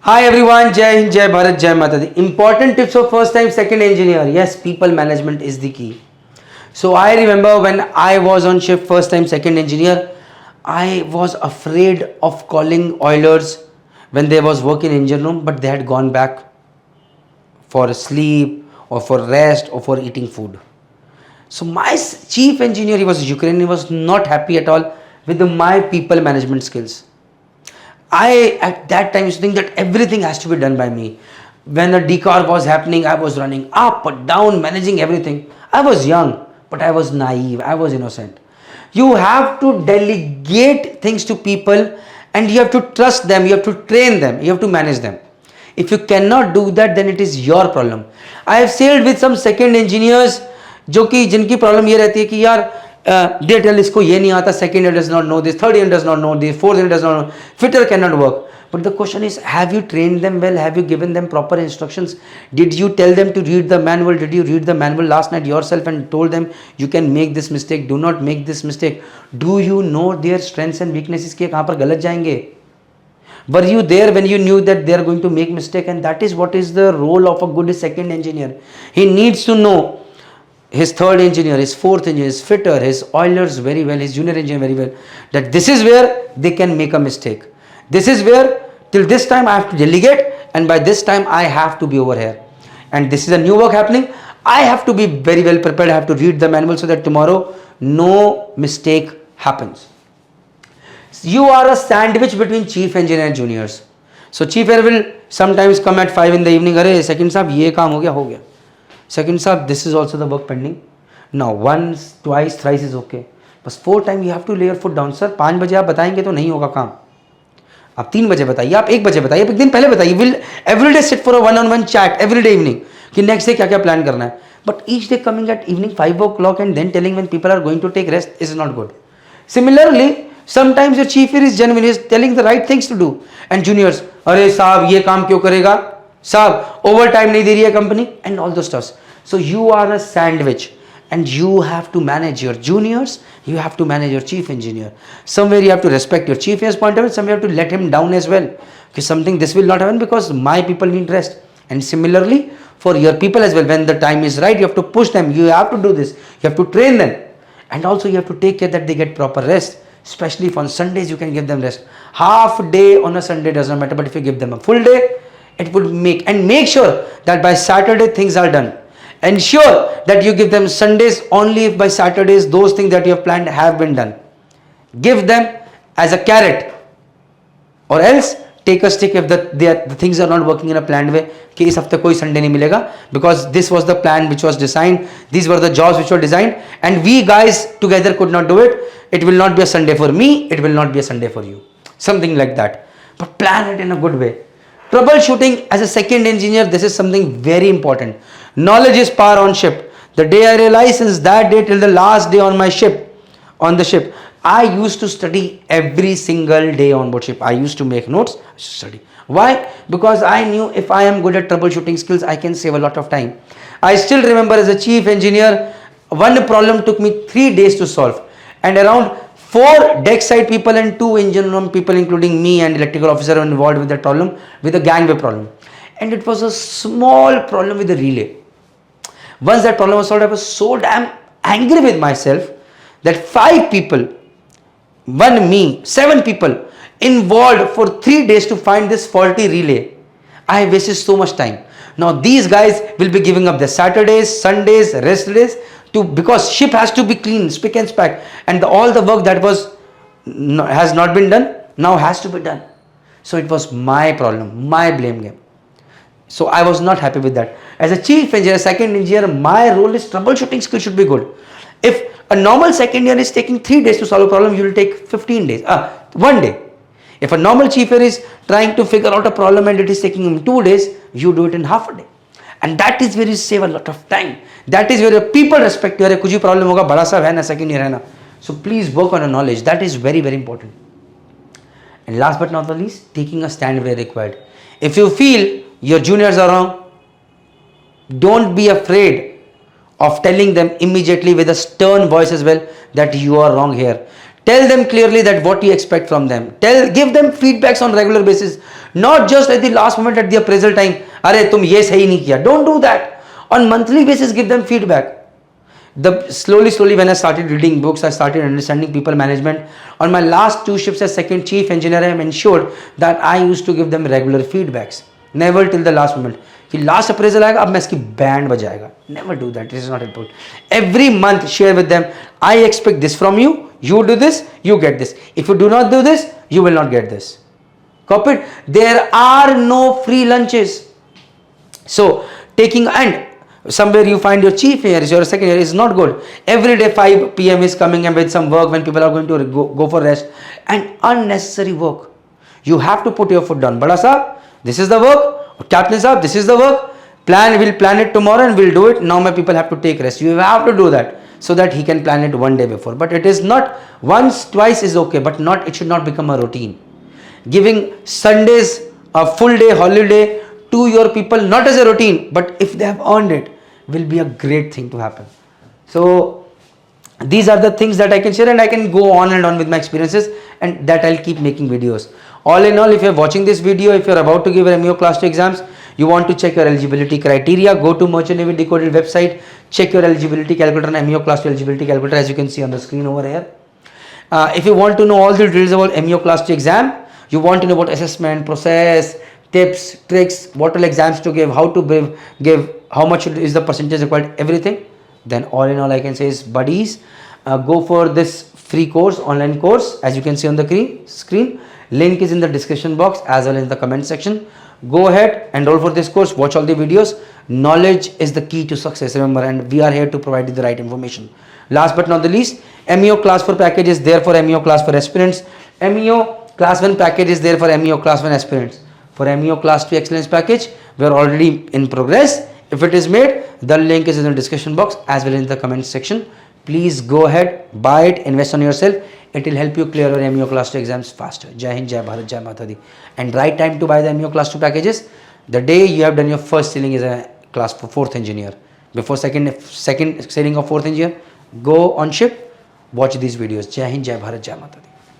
Hi everyone, Jai Hind, Jai Bharat, Jai Mata Di. Important tips for first time second engineer. Yes, people management is the key. So I remember when I was on shift first time second engineer, I was afraid of calling oilers when they was working in engine room, but they had gone back for sleep or for rest or for eating food. So my chief engineer, he was Ukrainian, he was not happy at all with my people management skills. I at that time used to think that everything has to be done by me. When the decar was happening, I was running up, down, managing everything. I was young, but I was naive. I was innocent. You have to delegate things to people and you have to trust them, you have to train them, you have to manage them. If you cannot do that, then it is your problem. I have sailed with some second engineers जो कि जिनकी problem ये रहती है कि यार day tell इसको ये नहीं आता, second year does not know this, third year does not know this, fourth year does not know, fitter cannot work. But the question is, have you trained them well? Have you given them proper instructions? Did you tell them to read the manual? Did you read the manual last night yourself and told them you can make this mistake, do not make this mistake? Do you know their strengths and weaknesses कि कहाँ पर गलत जाएंगे? Were you there when you knew that they are going to make mistake? And that is what is the role of a good second engineer. He needs to know his third engineer, his fourth engineer, his fitter, his oilers very well, his junior engineer very well, that this is where they can make a mistake. This is where till this time I have to delegate and by this time I have to be over here. And this is a new work happening. I have to be very well prepared. I have to read the manual so that tomorrow no mistake happens. You are a sandwich between chief engineer and juniors. So chief engineer will sometimes come at 5 in the evening. अरे second साहब ये काम हो गया. Second साहब this is also the work pending. Now once, twice, thrice is okay. बस 4 time you have to lay your foot down. Sir 5 बजे आप बताएंगे तो नहीं होगा काम. आप 3 बजे बताइए, आप 1 बजे बताइए, एक दिन पहले बताइए. Will every day sit for a one-on-one chat every day evening कि next day क्या क्या प्लान करना है. But each day coming at evening 5 o'clock and then telling when people are going to take rest is not good. Similarly, sometimes your chief is genuine, is telling the right things to do and juniors, अरे साहब ये काम क्यों करेगा, साहब over time नहीं दे रही है company, and all those stuff. So you are a sandwich and you have to manage your juniors, you have to manage your chief engineer. Somewhere you have to respect your chief engineer's point of view, somewhere you have to let him down as well, because something this will not happen because my people need rest. And similarly for your people as well, when the time is right you have to push them, you have to do this, you have to train them, and also you have to take care that they get proper rest. Especially if on Sundays you can give them rest. Half day on a Sunday does not matter, but if you give them a full day, it would make sure that by Saturday things are done. Ensure that you give them Sundays only if by Saturdays those things that you have planned have been done. Give them as a carrot, or else take a stick if the things are not working in a planned way कि इस हफ्ते कोई Sunday नहीं मिलेगा, because this was the plan which was designed, these were the jobs which were designed and we guys together could not do it. It will not be a Sunday for me, it will not be a Sunday for you, something like that. But plan it in a good way. Troubleshooting as a second engineer, this is something very important. Knowledge is power on ship. The day I realized, since that day till the last day on my ship, on the ship, I used to study every single day on board ship. I used to make notes, I used to study. Why? Because I knew if I am good at troubleshooting skills, I can save a lot of time. I still remember as a chief engineer, one problem took me 3 days to solve, and around 4 deck side people and 2 engine room people, including me and electrical officer, were involved with that problem, with the gangway problem. And it was a small problem with the relay. Once that problem was solved, I was so damn angry with myself that 5 people, 7 people involved for 3 days to find this faulty relay. I wasted so much time. Now these guys will be giving up their Saturdays, Sundays, rest days to, because ship has to be clean, spick and span, and all the work that has not been done now has to be done. So it was my problem, my blame game. So I was not happy with that. As a chief engineer, second engineer, my role is troubleshooting skill should be good. If a normal second year is taking 3 days to solve a problem, you will take 15 days, 1 day. If a normal chief engineer is trying to figure out a problem and it is taking him 2 days, you do it in half a day. And that is where you save a lot of time. That is where your people respect you. अरे कुछ भी problem होगा, बड़ा सा है ना, second year है ना. So please work on your knowledge. That is very, very important. And last but not the least, taking a stand where required. If you feel your juniors are wrong, don't be afraid of telling them immediately with a stern voice as well that you are wrong here. Tell them clearly that what you expect from them. Give them feedbacks on regular basis. Not just at the last moment at the appraisal time, अरे तुम ये सही नहीं किया. Don't do that. On monthly basis, give them feedback. Slowly when I started reading books, I started understanding people management. On my last 2 shifts as second chief engineer, I am ensured that I used to give them regular feedbacks. Never till the last moment कि last appraisal आएगा अब मैं इसकी band बजाएगा. Never do that. This is not helpful. Every month share with them. I expect this from you. You do this, you get this. If you do not do this, you will not get this. Copied. There are no free lunches. So taking and somewhere you find your chief here is your second year is not good. Every day 5 p.m. is coming and with some work when people are going to go for rest and unnecessary work. You have to put your foot down. Bada sahab, this is the work. Captain sahab, this is the work. We'll plan it tomorrow and we'll do it. Now my people have to take rest. You have to do that so that he can plan it one day before. But it is not once, twice is okay, but not it should not become a routine. Giving Sundays a full day holiday to your people not as a routine, but if they have earned it, will be a great thing to happen. So these are the things that I can share, and I can go on and on with my experiences, and that I'll keep making videos. All in all, if you're watching this video, if you're about to give your MEO class 2 exams, you want to check your eligibility criteria, go to Merchant Navy Decoded website, check your eligibility calculator and MEO class 2 eligibility calculator as you can see on the screen over here. If you want to know all the details about MEO class 2 exam, you want to know about assessment, process, tips, tricks, what all exams to give, how to give, how much is the percentage required, everything, then all in all I can say is buddies, go for this free course, online course as you can see on the screen. Link is in the description box as well as in the comment section. Go ahead, enroll for this course, watch all the videos. Knowledge is the key to success, remember, and we are here to provide you the right information. Last but not the least, MEO class 4 package is there for MEO class 4 aspirants. MEO class 1 package is there for MEO class 1 aspirants. For MEO class 2 excellence package, we are already in progress. If it is made, the link is in the description box as well as in the comment section. Please go ahead, buy it, invest on yourself. It will help you clear your MEO class 2 exams faster. Jai Hind, Jai Bharat, Jai Mata Di. And right time to buy the MEO class 2 packages, the day you have done your first sailing as a class 4th engineer. Before second sailing of 4th engineer, go on ship, watch these videos. Jai Hind, Jai Bharat, Jai Mata Di.